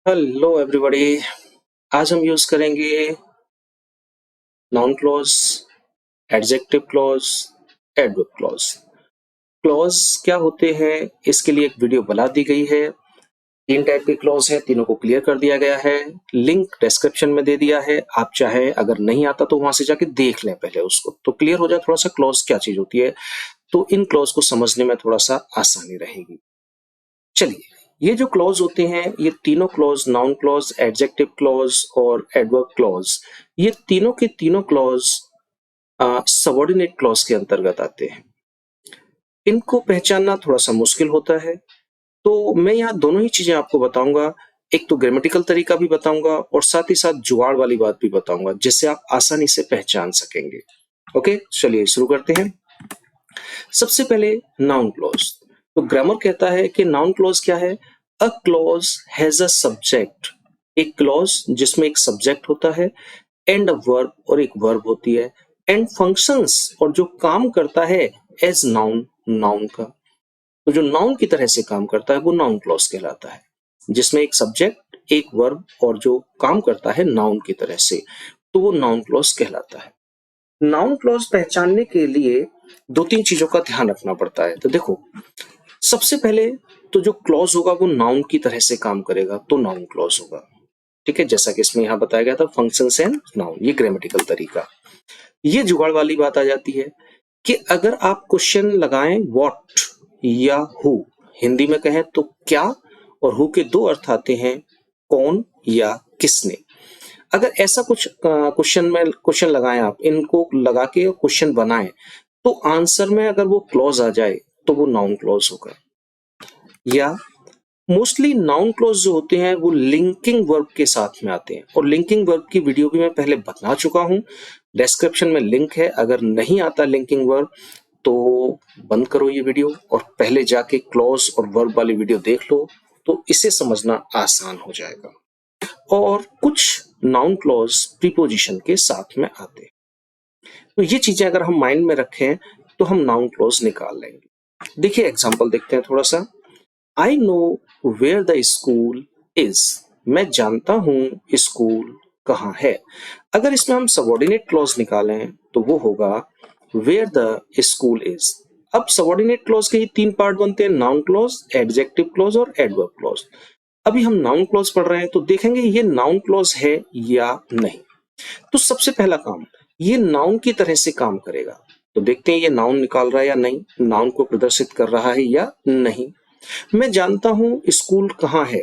Hello everybody. आज हम use करेंगे noun clause, adjective clause, adverb clause. Clause क्या होते हैं इसके लिए एक वीडियो बना दी गई है। 3 टाइप के क्लॉज है, तीनों को क्लियर कर दिया गया है। लिंक डिस्क्रिप्शन में दे दिया है, आप चाहे अगर नहीं आता तो वहां से जाके देख लें पहले उसको, तो क्लियर हो जाए थोड़ा सा क्लॉज क्या चीज होती है। तो इन क्लॉज को समझने में थोड़ा सा आसानी रहेगी। चलिए, ये जो क्लॉज होते हैं, ये तीनों clause, noun clause, adjective clause और एडवर्ब क्लॉज, ये तीनों के तीनों क्लॉज सबऑर्डिनेट क्लॉज के अंतर्गत आते हैं। इनको पहचानना थोड़ा सा मुश्किल होता है, तो मैं यहाँ दोनों ही चीजें आपको बताऊंगा। एक तो ग्रामेटिकल तरीका भी बताऊंगा और साथ ही साथ जुगाड़ वाली बात भी बताऊंगा, जिससे आप आसानी से पहचान सकेंगे। ओके, चलिए शुरू करते हैं। सबसे पहले नाउन क्लॉज। तो ग्रामर कहता है कि नाउन क्लॉज क्या है? A clause has a subject. एक क्लॉज जिसमें एक सब्जेक्ट होता है, एंड अ वर्ब और एक वर्ब होती है, एंड फंक्शंस और जो काम करता है एज नाउन, नाउन का। तो जो नाउन की तरह से काम करता है वो नाउन क्लॉज कहलाता है, जिसमें एक सब्जेक्ट, एक वर्ब और जो काम करता है नाउन की तरह से, तो वो नाउन क्लॉज कहलाता है। नाउन क्लॉज पहचानने के लिए 2-3 चीजों का ध्यान रखना पड़ता है। तो देखो, सबसे पहले तो जो क्लॉज होगा वो नाउन की तरह से काम करेगा तो नाउन क्लॉज होगा। ठीक है, जैसा कि इसमें यहाँ बताया गया था, फंक्शंस एंड नाउन, ये ग्रामेटिकल तरीका। ये जुगाड़ वाली बात आ जाती है कि अगर आप क्वेश्चन लगाएं व्हाट या हु, हिंदी में कहें तो क्या, और हु के 2 अर्थ आते हैं, कौन या किसने। अगर ऐसा कुछ क्वेश्चन लगाएं, आप इनको लगा के क्वेश्चन बनाएं, तो आंसर में अगर वो क्लॉज आ जाए तो वो नाउन क्लॉज होगा। या मोस्टली नाउन क्लॉज जो होते हैं वो लिंकिंग वर्ब के साथ में आते हैं, और लिंकिंग वर्ब की वीडियो भी मैं पहले बता चुका हूं, डिस्क्रिप्शन में लिंक है। अगर नहीं आता लिंकिंग वर्ब तो बंद करो ये वीडियो और पहले जाके क्लॉज और वर्ब वाली वीडियो देख लो, तो इसे समझना आसान हो जाएगा। और कुछ नाउन क्लॉज प्रीपोजिशन के साथ में आते हैं, तो ये चीजें अगर हम माइंड में रखें तो हम नाउन क्लॉज निकाल लेंगे। देखिए एग्जांपल देखते हैं थोड़ा सा। I know where the school is. मैं जानता हूं स्कूल कहाँ है। अगर इसमें हम सबऑर्डिनेट क्लॉज निकालें तो वो होगा वेयर द स्कूल इज। अब सबऑर्डिनेट क्लॉज के ही 3 पार्ट बनते हैं, नाउन क्लॉज, एडजेक्टिव क्लॉज और एडवर्ब क्लॉज। अभी हम नाउन क्लॉज पढ़ रहे हैं तो देखेंगे ये नाउन क्लॉज है या नहीं। तो सबसे पहला काम, ये नाउन की तरह से काम करेगा। तो देखते हैं ये नाउन निकाल रहा है या नहीं, नाउन को प्रदर्शित कर रहा है या नहीं। मैं जानता हूं स्कूल कहाँ है,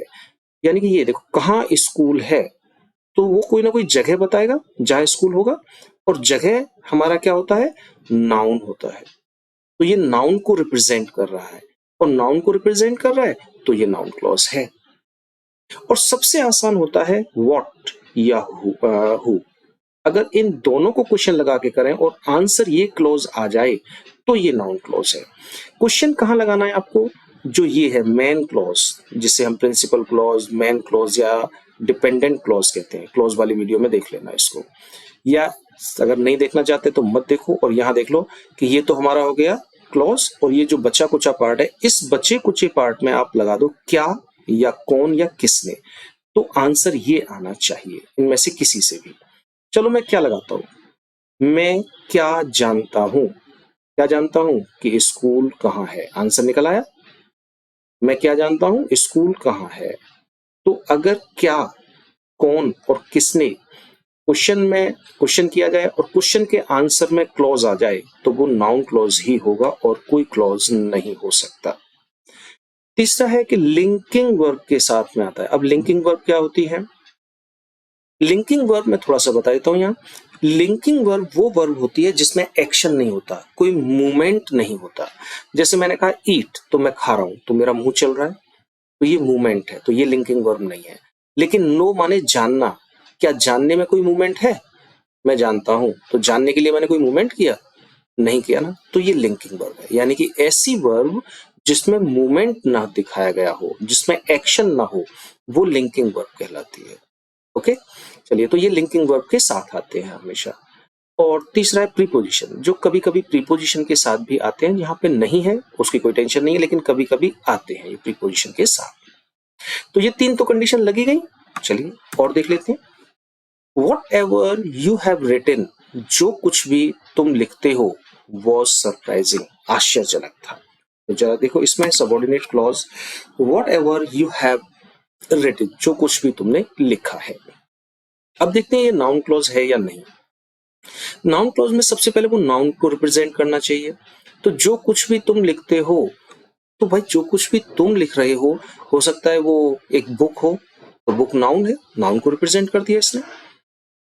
यानी कि ये देखो कहाँ स्कूल है, तो वो कोई ना कोई जगह बताएगा जहां स्कूल होगा, और जगह हमारा क्या होता है? नाउन होता है। तो ये नाउन को रिप्रेजेंट कर रहा है, और नाउन को रिप्रेजेंट कर रहा है तो ये नाउन क्लॉज है। और सबसे आसान होता है व्हाट या हु। अगर इन दोनों को क्वेश्चन लगा के करें और आंसर ये क्लॉज आ जाए तो ये नाउन क्लॉज है। क्वेश्चन कहाँ लगाना है आपको? जो ये है मेन क्लॉज, जिसे हम प्रिंसिपल क्लॉज, मेन क्लॉज या डिपेंडेंट क्लॉज कहते हैं। क्लॉज वाली वीडियो में देख लेना इसको, या अगर नहीं देखना चाहते तो मत देखो। और यहाँ देख लो कि ये तो हमारा हो गया क्लॉज, और ये जो बचा कुचा पार्ट है, इस बचे कुचे पार्ट में आप लगा दो क्या या कौन या किसने, तो आंसर ये आना चाहिए इनमें से किसी से भी। चलो मैं क्या लगाता हूं, मैं क्या जानता हूं। क्या जानता हूं कि स्कूल कहाँ है, आंसर निकल आया। मैं क्या जानता हूं स्कूल कहाँ है। तो अगर क्या, कौन और किसने क्वेश्चन में क्वेश्चन किया जाए और क्वेश्चन के आंसर में क्लॉज आ जाए तो वो नाउन क्लॉज ही होगा और कोई क्लॉज नहीं हो सकता। तीसरा है कि लिंकिंग वर्ब के साथ में आता है। अब लिंकिंग वर्ब क्या होती है? लिंकिंग वर्ब में थोड़ा सा बता देता हूं। यहाँ लिंकिंग वर्ब वो वर्ब होती है जिसमें एक्शन नहीं होता, कोई मूवमेंट नहीं होता। जैसे मैंने कहा ईट, तो मैं खा रहा हूं तो मेरा मुंह चल रहा है, तो ये मूवमेंट है, तो ये लिंकिंग वर्ब नहीं है। लेकिन नो माने जानना, क्या जानने में कोई मूवमेंट है? मैं जानता हूं तो जानने के लिए मैंने कोई मूवमेंट किया? नहीं किया ना, तो ये लिंकिंग वर्ब है। यानी कि ऐसी वर्ब जिसमें मूवमेंट ना दिखाया गया हो, जिसमें एक्शन ना हो, वो लिंकिंग वर्ब कहलाती है। ओके, चलिए, तो ये लिंकिंग वर्ब के साथ आते हैं हमेशा। और तीसरा है प्रीपोजिशन, जो कभी कभी प्रीपोजिशन के साथ भी आते हैं। यहाँ पे नहीं है उसकी कोई टेंशन नहीं है, लेकिन कभी कभी आते हैं ये प्रीपोजिशन के साथ। तो ये 3 तो कंडीशन लगी गई। चलिए और देख लेते हैं। Whatever you have written, जो कुछ भी तुम लिखते हो, वॉज सरप्राइजिंग, आश्चर्यजनक था। तो जरा देखो, इसमें subordinate clause, whatever you have written, जो कुछ भी तुमने लिखा है। अब देखते हैं ये नाउन क्लॉज है या नहीं। नाउन क्लॉज में सबसे पहले वो नाउन को रिप्रेजेंट करना चाहिए। तो जो कुछ भी तुम लिखते हो, तो भाई जो कुछ भी तुम लिख रहे हो सकता है वो एक बुक हो, तो बुक नाउन है, नाउन को रिप्रेजेंट कर दिया इसने।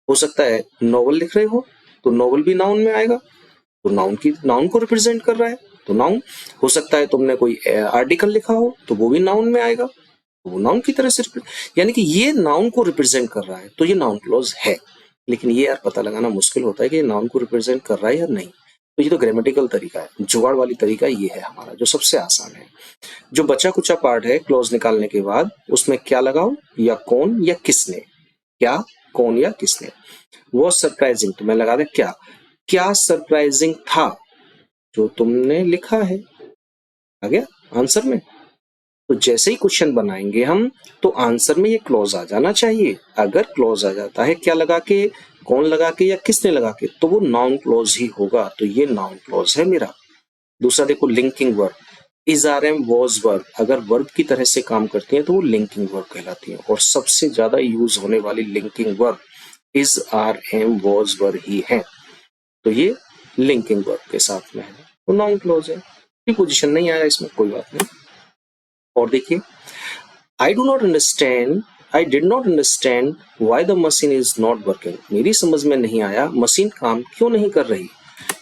हो सकता है नॉवल लिख रहे हो, तो नॉवल भी नाउन में आएगा, तो नाउन को रिप्रेजेंट कर रहा है, तो नाउन। हो सकता है तुमने कोई आर्टिकल लिखा हो, तो वो भी नाउन में आएगा, तो वो नाउन की तरह से यानी कि ये नाउन को रिप्रेजेंट कर रहा है, तो ये नाउन क्लॉज है। लेकिन ये यार पता लगाना मुश्किल होता है कि नाउन को रिप्रेजेंट कर रहा है या नहीं। तो ये तो ग्रामेटिकल तरीका है, जुगाड़ वाली तरीका ये है हमारा, जो सबसे आसान है। जो बचा कुचा पार्ट है क्लॉज निकालने के बाद, उसमें क्या लगाओ, या कौन या किसने, क्या, कौन या किसने। वो सरप्राइजिंग, तो मैं लगा दे क्या, क्या सरप्राइजिंग था जो तुमने लिखा है, आ गया आंसर में। तो जैसे ही क्वेश्चन बनाएंगे हम, तो आंसर में ये क्लॉज आ जाना चाहिए। अगर क्लॉज आ जाता है क्या लगा के, कौन लगा के या किसने लगा के, तो वो नाउन क्लॉज ही होगा, तो ये नाउन क्लॉज है मेरा। दूसरा देखो, linking verb, is are am was verb, अगर वर्ब की तरह से काम करती हैं तो वो लिंकिंग वर्ब कहलाती है, और सबसे ज्यादा यूज होने वाली linking verb is are am was verb ही है, तो ये लिंकिंग वर्ब के साथ में है, तो नाउन क्लॉज है। प्रीपोजिशन नहीं आया इसमें, कोई बात नहीं। और देखिए, I do not understand, I did not understand why the machine is not working, मेरी समझ में नहीं आया मशीन काम क्यों नहीं कर रही।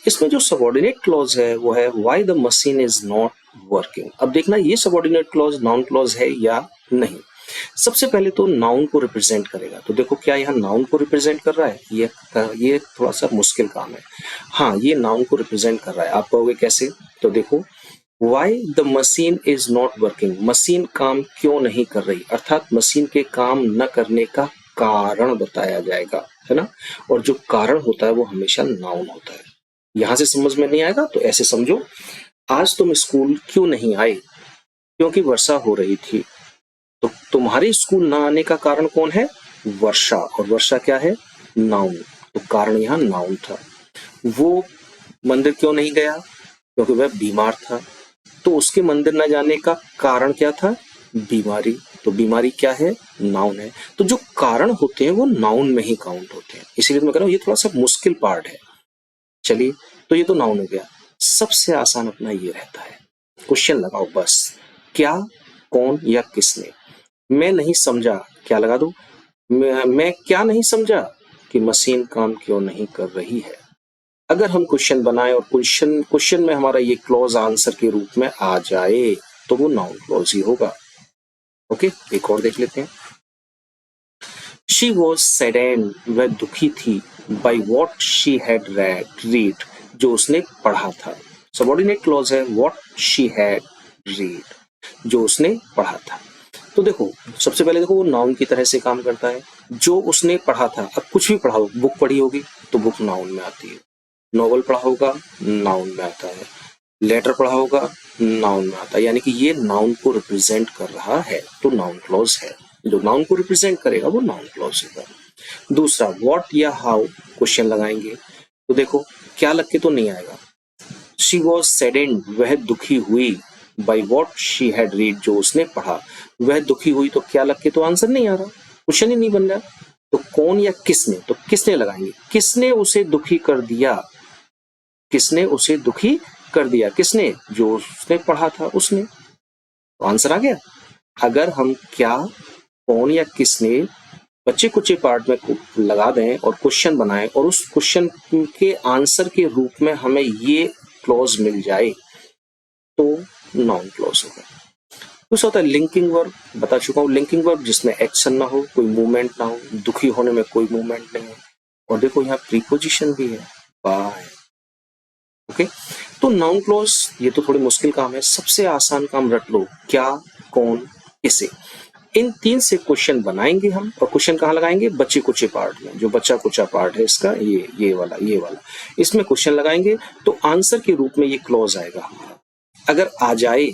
इसमें जो सबऑर्डिनेट क्लॉज है वो है why the machine is not working। अब देखना ये सबऑर्डिनेट क्लॉज नाउन क्लॉज है या नहीं। सबसे पहले तो नाउन को रिप्रेजेंट करेगा, तो देखो क्या यहाँ नाउन को रिप्रेजेंट कर रहा है, ये थोड़ा सा मुश्किल काम है। हाँ, ये नाउन को रिप्रेजेंट कर रहा है। आप कहोगे कैसे, तो देखो, why the machine is not working, machine काम क्यों नहीं कर रही, अर्थात मशीन के काम न करने का कारण बताया जाएगा, है ना। और जो कारण होता है वो हमेशा नाउन होता है। यहां से समझ में नहीं आएगा तो ऐसे समझो, आज तुम स्कूल क्यों नहीं आए, क्योंकि वर्षा हो रही थी। तो तुम्हारे स्कूल ना आने का कारण कौन है, वर्षा, और वर्षा क्या है, नाउन, तो कारण यहाँ नाउन था। वो मंदिर क्यों नहीं गया, क्योंकि वह बीमार था, तो उसके मंदिर न जाने का कारण क्या था, बीमारी, तो बीमारी क्या है, नाउन है। तो जो कारण होते हैं वो नाउन में ही काउंट होते हैं, इसीलिए मैं कह रहा हूँ ये थोड़ा सा मुश्किल पार्ट है। चलिए, तो ये तो नाउन हो गया। सबसे आसान अपना ये रहता है, क्वेश्चन लगाओ बस, क्या, कौन या किसने। मैं नहीं समझा, क्या लगा दो, मैं क्या नहीं समझा कि मशीन काम क्यों नहीं कर रही है। अगर हम क्वेश्चन बनाए और क्वेश्चन में हमारा ये क्लॉज आंसर के रूप में आ जाए, तो वो नाउन क्लॉज ही होगा। ओके, एक और देख लेते हैं। शी वॉज सैडेंड, वह दुखी थी, by what she had read, जो उसने पढ़ा था। सबऑर्डिनेट क्लॉज है वॉट शी हैड रीड, जो उसने पढ़ा था। तो देखो, सबसे पहले देखो वो नाउन की तरह से काम करता है, जो उसने पढ़ा था। अब कुछ भी पढ़ा हो, बुक पढ़ी होगी तो बुक नाउन में आती है, नॉवल पढ़ा होगा नाउन में आता है, लेटर पढ़ा होगा नाउन में आता है, यानी कि ये नाउन को रिप्रेजेंट कर रहा है, तो नाउन क्लॉज है। जो नाउन को रिप्रेजेंट करेगा वो नाउन क्लॉज होगा। दूसरा, व्हाट या हाउ, क्वेश्चन लगाएंगे, तो देखो क्या लग के तो नहीं आएगा। शी वॉज सैडेंड, वह दुखी हुई, by what she had read, जो उसने पढ़ा, वह दुखी हुई, तो क्या लग के तो आंसर नहीं आ रहा, क्वेश्चन ही नहीं बन रहा। तो कौन या किसने, तो किसने लगाएंगे, किसने उसे दुखी कर दिया, किसने उसे दुखी कर दिया, किसने, जो उसने पढ़ा था उसने, तो आंसर आ गया। अगर हम क्या, कौन या किसने बच्चे कुचे पार्ट में लगा दें और क्वेश्चन बनाएं, और उस क्वेश्चन के आंसर के रूप में हमें ये क्लॉज मिल जाए, तो नाउन क्लॉज होगा। दूसरा होता है लिंकिंग वर्ब, बता चुका हूँ, लिंकिंग वर्ब जिसमें एक्शन ना हो, कोई मूवमेंट ना हो, दुखी होने में कोई मूवमेंट नहीं है, और देखो यहाँ प्रीपोजिशन भी है, बाय। ओके, तो नाउन क्लॉज ये तो थोड़ी मुश्किल काम है, सबसे आसान काम रट लो, क्या, कौन, किसे। इन तीन से क्वेश्चन बनाएंगे हम, और क्वेश्चन कहाँ लगाएंगे, बच्चे कुचे पार्ट में, जो बच्चा कुचा पार्ट है इसका, ये वाला, इसमें क्वेश्चन लगाएंगे, तो आंसर के रूप में ये क्लॉज आएगा हमारा। अगर आ जाए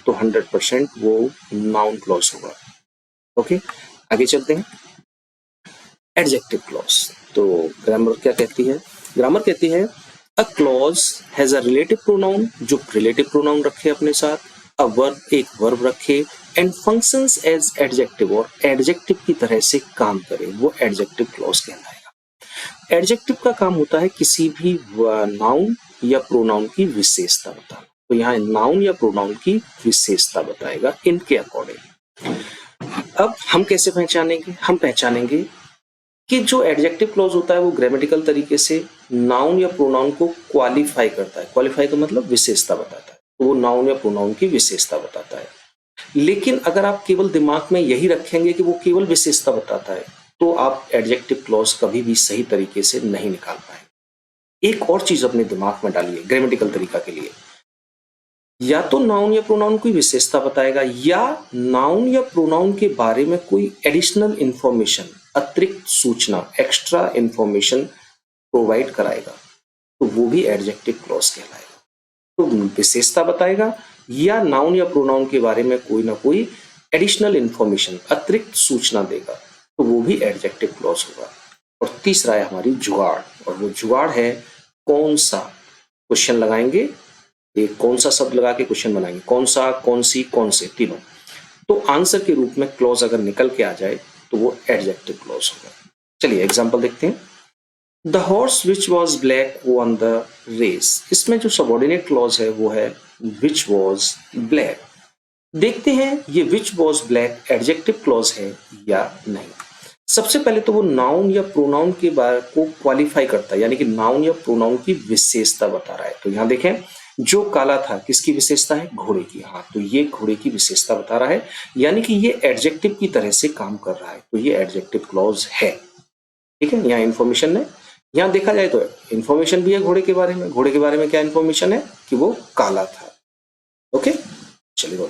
तो 100% वो नाउन क्लॉज होगा। ओके, आगे चलते हैं। Adjective clause. तो ग्रामर क्या कहती है? ग्रामर कहती है a clause has a relative pronoun, जो रिलेटिव प्रोनाउन रखे अपने साथ, अ वर्ब, एक वर्ब रखे, एंड फंक्शंस एज एडजेक्टिव, और एडजेक्टिव की तरह से काम करे, वो एडजेक्टिव क्लॉज कहलाएगा। एडजेक्टिव का काम होता है किसी भी नाउन या प्रोनाउन की विशेषता बताना। तो यहाँ नाउन या प्रोनाउन की विशेषता बताएगा इनके अकॉर्डिंग। अब हम कैसे पहचानेंगे? हम पहचानेंगे कि जो एडजेक्टिव क्लॉज होता है वो ग्रामेटिकल तरीके से नाउन या प्रोनाउन को क्वालिफाई करता है। क्वालिफाई का मतलब विशेषता बताता है, तो वो नाउन या प्रोनाउन की विशेषता बताता है। लेकिन अगर आप केवल दिमाग में यही रखेंगे कि वो केवल विशेषता बताता है, तो आप एडजेक्टिव क्लॉज कभी भी सही तरीके से नहीं निकाल पाएंगे। एक और चीज अपने दिमाग में डालिए ग्रामेटिकल तरीका के लिए, या तो नाउन या प्रोनाउन की विशेषता बताएगा, या नाउन या प्रोनाउन के बारे में कोई एडिशनल इंफॉर्मेशन, अतिरिक्त सूचना, एक्स्ट्रा इंफॉर्मेशन प्रोवाइड कराएगा, तो वो भी एडजेक्टिव क्लॉज कहलाएगा। तो विशेषता बताएगा या नाउन या प्रोनाउन के बारे में कोई ना कोई एडिशनल इंफॉर्मेशन, अतिरिक्त सूचना देगा, तो वो भी एडजेक्टिव क्लॉज होगा। और तीसरा है हमारी जुगाड़, और वो जुगाड़ है कौन सा। क्वेश्चन लगाएंगे, एक कौन सा शब्द लगा के क्वेश्चन बनाएंगे, कौन सा, कौन सी, कौन से, तीनों। तो आंसर के रूप में क्लॉज अगर निकल के आ जाए तो वो एडजेक्टिव क्लॉज होगा। चलिए एग्जांपल देखते हैं। The horse which was black won the race. इसमें जो सबऑर्डिनेट क्लॉज है वो है विच वॉज ब्लैक। देखते हैं ये विच वॉज ब्लैक एडजेक्टिव क्लॉज है या नहीं। सबसे पहले तो वो नाउन या प्रोनाउन के बारे को क्वालिफाई करता है, यानी कि नाउन या प्रोनाउन की विशेषता बता रहा है। तो यहां देखें, जो काला था किसकी विशेषता है? घोड़े की। हाँ, तो ये घोड़े की विशेषता बता रहा है, यानी कि ये एडजेक्टिव की तरह से काम कर रहा है, तो ये एडजेक्टिव क्लॉज है। ठीक है, यहाँ इंफॉर्मेशन है, यहाँ देखा जाए तो इंफॉर्मेशन भी है घोड़े के बारे में। घोड़े के बारे में क्या इंफॉर्मेशन है? कि वो काला था। ओके, चलिए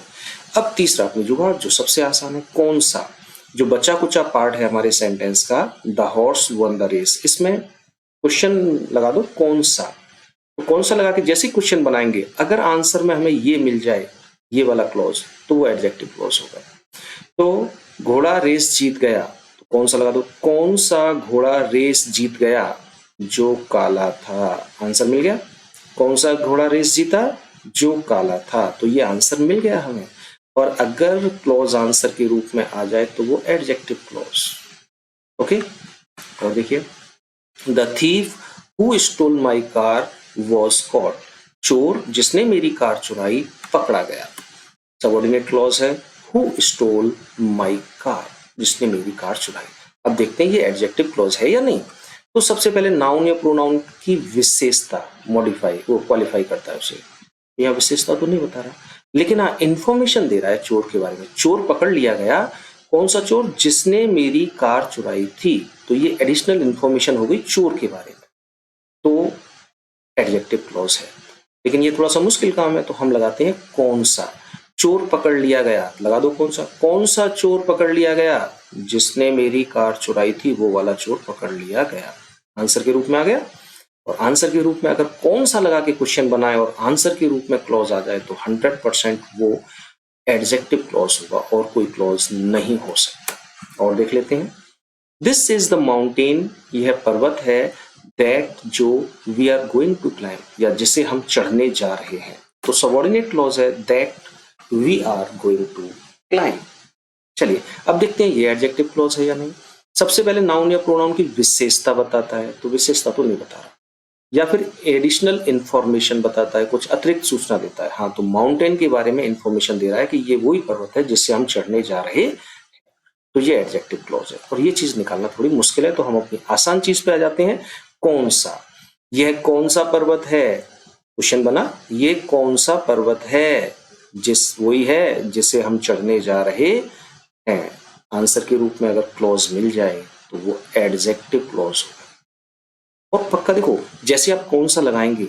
अब तीसरा अपनी जुगाड़, जो सबसे आसान है, कौन सा। जो बचा कुचा पार्ट है हमारे सेंटेंस का, the horse won the race, इसमें क्वेश्चन लगा दो कौन सा। तो कौन सा लगा के जैसे क्वेश्चन बनाएंगे, अगर आंसर में हमें ये मिल जाए, ये वाला क्लॉज, तो वो एडजेक्टिव क्लॉज होगा। तो घोड़ा रेस जीत गया, तो कौन सा लगा दो, कौन सा घोड़ा रेस जीत गया? जो काला था। आंसर मिल गया। कौन सा घोड़ा रेस जीता? जो काला था। तो ये आंसर मिल गया हमें। और अगर क्लॉज आंसर के रूप में आ जाए तो वो एडजेक्टिव क्लॉज। ओके, और देखिए, the thief who stole my car was caught. चोर जिसने मेरी कार चुराई पकड़ा गया। सबऑर्डिनेट क्लॉज है हु स्टोल माई कार, जिसने मेरी कार चुराई। अब देखते हैं ये एडजेक्टिव क्लॉज है या नहीं। तो सबसे पहले नाउन या प्रोनाउन की विशेषता मॉडिफाई, वो क्वालिफाई करता है उसे। यहाँ विशेषता तो नहीं बता रहा, लेकिन हाँ इंफॉर्मेशन दे रहा है चोर के बारे में। चोर पकड़ लिया गया। कौन सा चोर? जिसने मेरी कार चुराई थी। तो ये एडिशनल इंफॉर्मेशन हो गई चोर के बारे में, तो एडजेक्टिव क्लॉज है। लेकिन ये थोड़ा सा मुश्किल काम है, तो हम लगाते हैं कौन सा। चोर पकड़ लिया गया, लगा दो कौन सा चोर पकड़ लिया गया? जिसने मेरी कार चुराई थी वो वाला चोर पकड़ लिया गया। आंसर के रूप में आ गया। और आंसर के रूप में अगर कौन सा लगा के क्वेश्चन बनाए और आंसर के रूप में क्लॉज आ जाए, तो 100% वो एडजेक्टिव क्लॉज होगा, और कोई क्लॉज नहीं हो सकता। और देख लेते हैं। दिस इज द माउंटेन, यह पर्वत है, दैट जो we are going to climb, या जिसे हम चढ़ने जा रहे हैं। तो सबऑर्डिनेट क्लॉज है that we are going to climb. चलिए अब देखते हैं ये एडजेक्टिव क्लॉज है या नहीं। सबसे पहले नाउन या प्रोनाउन की विशेषता बताता है, तो विशेषता तो नहीं बता रहा, या फिर एडिशनल इंफॉर्मेशन बताता है, कुछ अतिरिक्त सूचना देता है। हाँ, तो माउंटेन के बारे में इंफॉर्मेशन दे रहा है कि ये वही पर्वत है जिससे हम चढ़ने जा रहे हैं, तो ये एडजेक्टिव क्लॉज है। और ये चीज निकालना थोड़ी मुश्किल है, तो हम अपनी आसान चीज पे आ जाते हैं। कौन सा, यह कौन सा पर्वत है? क्वेश्चन बना, ये कौन सा पर्वत है? वही है जिसे हम चढ़ने जा रहे हैं। आंसर के रूप में अगर क्लॉज मिल जाए तो वो एडजेक्टिव क्लॉज होगा। और पक्का देखो, जैसे आप कौन सा लगाएंगे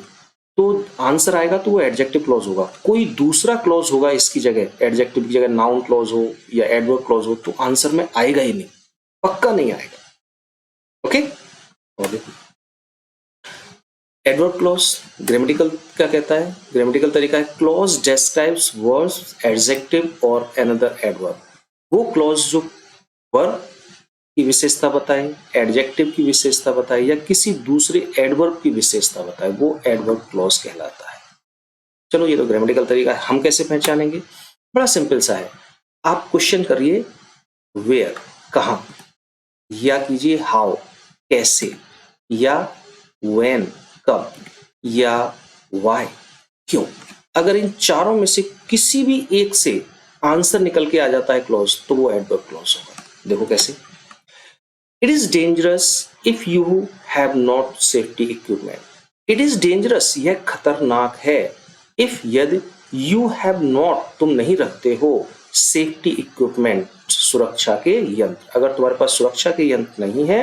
तो आंसर आएगा, तो वो एडजेक्टिव क्लॉज होगा। कोई दूसरा क्लॉज होगा इसकी जगह, एडजेक्टिव की जगह नाउन क्लॉज हो या एडवर्ब क्लॉज हो, तो आंसर में आएगा ही नहीं, पक्का नहीं आएगा। ओके, और देखो एडवर्ब क्लॉज ग्रामेटिकल क्या कहता है? ग्रामेटिकल तरीका है, क्लॉज डिस्क्राइब्स वर्ब्स, एडजेक्टिव और अनदर एडवर्ब। वो क्लॉज जो वर्ब की विशेषता बताए, एडजेक्टिव की विशेषता बताए या किसी दूसरे एडवर्ब की विशेषता बताए, वो एडवर्ब क्लॉज कहलाता है। चलो ये तो ग्रामेटिकल तरीका है, हम कैसे पहचानेंगे? बड़ा सिंपल सा है, आप क्वेश्चन करिए वेयर कहां, या कीजिए हाउ कैसे, या व्हेन कब, या व्हाई क्यों। अगर इन चारों में से किसी भी एक से आंसर निकल के आ जाता है क्लॉज, तो वो एडवर्ब क्लॉज होगा। देखो कैसे, it is dangerous if you have not safety equipment. It is dangerous, यह खतरनाक है, इफ यदि यू हैव नॉट तुम नहीं रखते हो, सेफ्टी इक्विपमेंट सुरक्षा के यंत्र, अगर तुम्हारे पास सुरक्षा के यंत्र नहीं है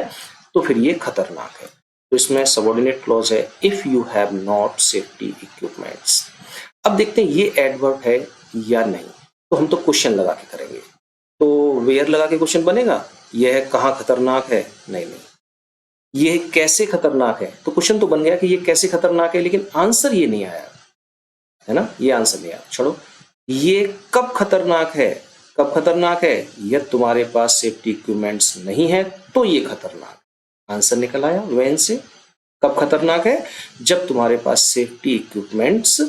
तो फिर ये खतरनाक है। तो इसमें सबऑर्डिनेट क्लॉज है if you have not safety equipments. अब देखते हैं ये एडवर्ब है या नहीं, तो हम तो क्वेश्चन लगा के करेंगे। तो वेयर लगा के क्वेश्चन बनेगा, यह कहाँ खतरनाक है, नहीं नहीं। यह कैसे खतरनाक है, तो क्वेश्चन तो बन गया कि ये कैसे खतरनाक है, लेकिन आंसर ये नहीं आया, है ना, ये आंसर नहीं आया। छोड़ो, ये कब खतरनाक है, कब खतरनाक है, यह तुम्हारे पास सेफ्टी इक्विपमेंट्स नहीं है तो ये खतरनाक। आंसर निकल आया व्हेन से। कब खतरनाक है, जब तुम्हारे पास सेफ्टी इक्विपमेंट्स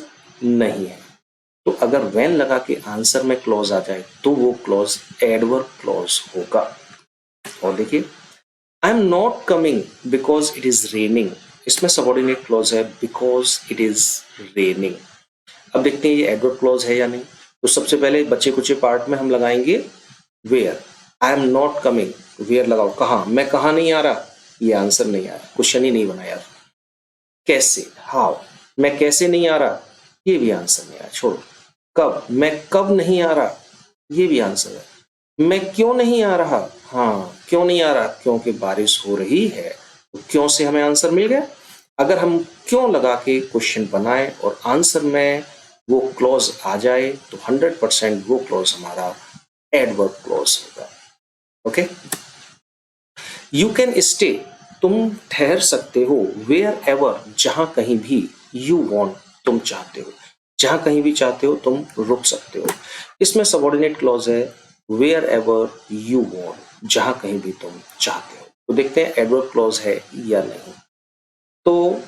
नहीं है। तो अगर व्हेन लगा के आंसर में क्लॉज आ जाए तो वो क्लॉज एडवर्ब क्लॉज होगा। और देखिए, आई am not coming because it is raining, इसमें सबऑर्डिनेट क्लॉज है बिकॉज इट इज रेनिंग। अब देखते हैं ये एडवर्ब क्लॉज है या नहीं। तो सबसे पहले बच्चे कुछ पार्ट में हम लगाएंगे where. I am not coming, where लगाओ, कहा, मैं कहा नहीं आ रहा, ये आंसर नहीं आया, क्वेश्चन ही नहीं बना यार। कैसे, हाउ, मैं कैसे नहीं आ रहा, ये भी आंसर नहीं आया, छोड़ो। कब, मैं कब नहीं आ रहा, ये भी आंसर है। मैं क्यों नहीं आ रहा, हाँ क्यों नहीं आ रहा, क्योंकि बारिश हो रही है, तो क्यों से हमें आंसर मिल गया। अगर हम क्यों लगा के क्वेश्चन बनाए और आंसर में वो क्लॉज आ जाए तो 100% वो क्लॉज हमारा एडवर्ब क्लॉज होगा। ओके, यू कैन स्टे, तुम ठहर सकते हो, वेयर एवर, जहां कहीं भी, यू वॉन्ट, तुम चाहते हो, जहां कहीं भी चाहते हो तुम रुक सकते हो। इसमें सबऑर्डिनेट क्लॉज है वेयर एवर यू वॉन्ट, जहां कहीं भी तुम चाहते हो। तो देखते हैं एडवर्ब क्लॉज है या नहीं। तो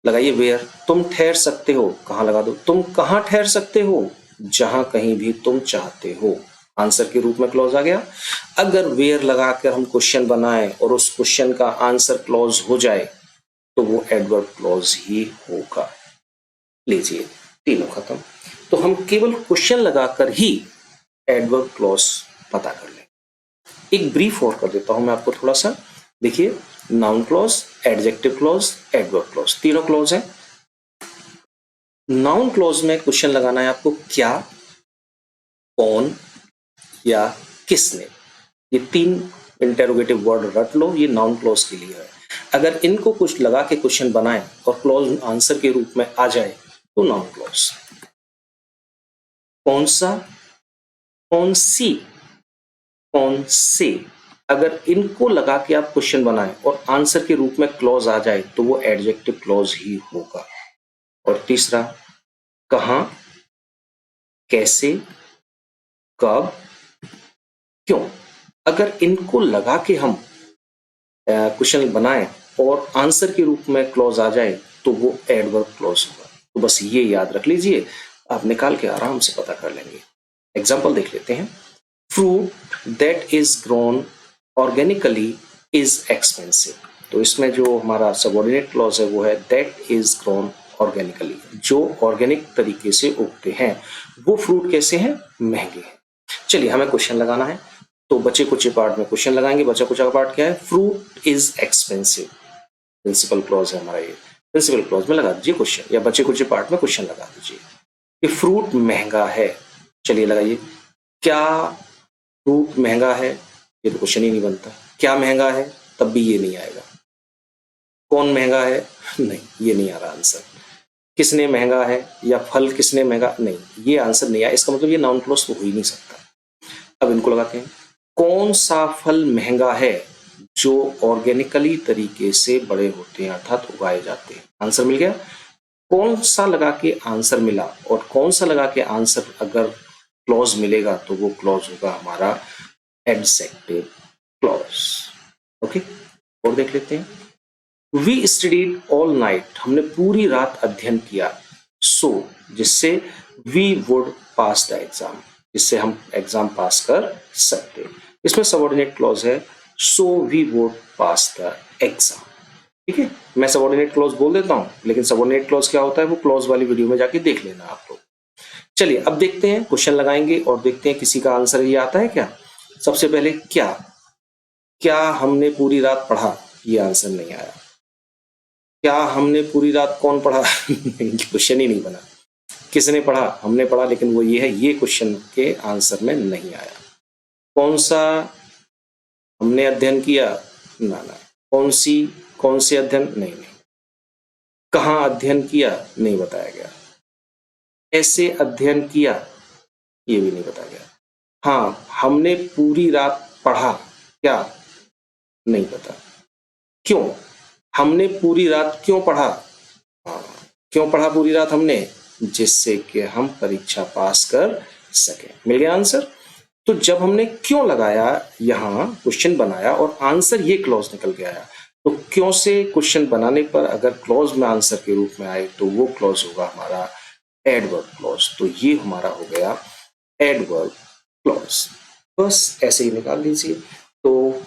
लगाइए वेयर, तुम ठहर सकते हो, कहां लगा दो, तुम कहां ठहर सकते हो, जहां कहीं भी तुम चाहते हो, आंसर के रूप में क्लॉज आ गया। अगर वेयर लगाकर हम क्वेश्चन बनाए और उस क्वेश्चन का आंसर क्लॉज हो जाए तो वो एडवर्ब क्लॉज ही होगा। लीजिए, तीनों खत्म। तो हम केवल क्वेश्चन लगाकर ही एडवर्ब क्लॉज पता कर लें। एक ब्रीफ और कर देता हूं मैं आपको थोड़ा सा। देखिए, noun clause, adjective clause, adverb clause, तीनों क्लॉज है। नाउन क्लॉज में क्वेश्चन लगाना है आपको, क्या, कौन या किसने। ये तीन इंटेरोगेटिव वर्ड रट लो, ये नाउन क्लॉज के लिए है। अगर इनको कुछ लगा के क्वेश्चन बनाए और क्लॉज आंसर के रूप में आ जाए तो नाउन क्लॉज। कौन सा, कौन सी, कौन से, अगर इनको लगा के आप क्वेश्चन बनाएं और आंसर के रूप में क्लॉज आ जाए तो वो एडजेक्टिव क्लॉज ही होगा। और तीसरा, कहां, कैसे, कब, क्यों, अगर इनको लगा के हम क्वेश्चन बनाएं और आंसर के रूप में क्लॉज आ जाए तो वो एडवर्ब क्लॉज होगा। तो बस ये याद रख लीजिए, आप निकाल के आराम से पता कर लेंगे। एग्जाम्पल देख लेते हैं। Fruit that is grown organically is expensive. तो इसमें जो हमारा सबऑर्डिनेट क्लॉज है वो है दैट इज ग्रोन ऑर्गेनिकली, जो ऑर्गेनिक तरीके से उगते हैं वो फ्रूट कैसे हैं, महंगे हैं। चलिए, हमें क्वेश्चन लगाना है, तो बचे कुछ पार्ट में क्वेश्चन लगाएंगे। बचा कुछ पार्ट क्या है, fruit is expensive, principal clause है हमारा ये। प्रिंसिपल क्लॉज में लगा दीजिए क्वेश्चन, या बचे कुछ पार्ट में क्वेश्चन लगा दीजिए कि फ्रूट महंगा है। चलिए लगाइए, क्या फ्रूट महंगा है, ये तो क्वेश्चन ही नहीं बनता। क्या महंगा है, तब भी ये नहीं आएगा। कौन महंगा है, नहीं, ये नहीं आ रहा आंसर। किसने महंगा है, या फल किसने महंगा, नहीं, ये आंसर नहीं आया। इसका मतलब ये नाउन क्लॉज तो हो ही नहीं सकता। अब इनको लगाते हैं, कौन सा फल महंगा है, जो ऑर्गेनिकली तरीके से बड़े होते हैं, अर्थात उगाए जाते हैं। आंसर मिल गया। कौन सा लगा के आंसर मिला, और कौन सा लगा के आंसर अगर क्लॉज मिलेगा तो वो क्लॉज होगा हमारा एडजेक्टिव क्लॉज। ओके, और देख लेते हैं। वी स्टडीड ऑल नाइट, हमने पूरी रात अध्ययन किया। सो, जिससे we would pass the exam, जिससे हम एग्जाम पास कर सकते। इसमें सबऑर्डिनेट क्लॉज है, so we would pass the exam. ठीक है, मैं सबऑर्डिनेट क्लॉज बोल देता हूं, लेकिन सबऑर्डिनेट क्लॉज क्या होता है वो क्लॉज वाली वीडियो में जाके देख लेना आप लोग। चलिए अब देखते हैं, क्वेश्चन लगाएंगे और देखते हैं किसी का आंसर ये आता है क्या। सबसे पहले क्या, क्या हमने पूरी रात पढ़ा, ये आंसर नहीं आया। क्या हमने पूरी रात कौन पढ़ा क्वेश्चन ही नहीं बना। किसने पढ़ा, हमने पढ़ा, लेकिन वो ये है, ये क्वेश्चन के आंसर में नहीं आया। कौन सा हमने अध्ययन किया, ना ना। कौन सी, कौन से अध्ययन, नहीं नहीं। कहाँ अध्ययन किया, नहीं बताया गया। कैसे अध्ययन किया, ये भी नहीं बताया गया। हाँ, हमने पूरी रात पढ़ा, क्या, नहीं पता। क्यों, हमने पूरी रात क्यों पढ़ा, हाँ, क्यों पढ़ा पूरी रात हमने, जिससे कि हम परीक्षा पास कर सके। मिल गया आंसर। तो जब हमने क्यों लगाया, यहां क्वेश्चन बनाया और आंसर ये क्लॉज निकल के आया। तो क्यों से क्वेश्चन बनाने पर अगर क्लॉज में आंसर के रूप में आए तो वो क्लॉज होगा हमारा एडवर्ब क्लॉज। तो ये हमारा हो गया एडवर्ब क्लॉज। बस ऐसे ही निकाल लीजिए। तो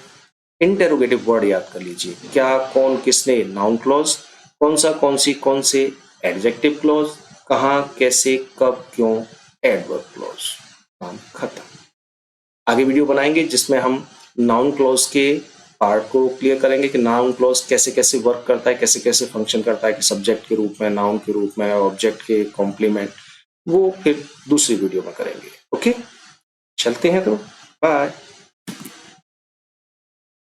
इंटेरोगेटिव वर्ड याद कर लीजिए, क्या, कौन, किसने, नाउन क्लॉज। कौन सा, कौन सी, कौन से, एडजेक्टिव क्लॉज। कहाँ, कैसे, कब, क्यों, एडवर्ब क्लॉज। काम खत्म। आगे वीडियो बनाएंगे जिसमें हम नाउन क्लॉज के पार्ट को क्लियर करेंगे कि नाउन क्लॉज कैसे कैसे वर्क करता है, कैसे कैसे फंक्शन करता है, कि सब्जेक्ट के रूप में, नाउन के रूप में, ऑब्जेक्ट के कॉम्प्लीमेंट, वो फिर दूसरी वीडियो में करेंगे। ओके, चलते हैं तो, बाय।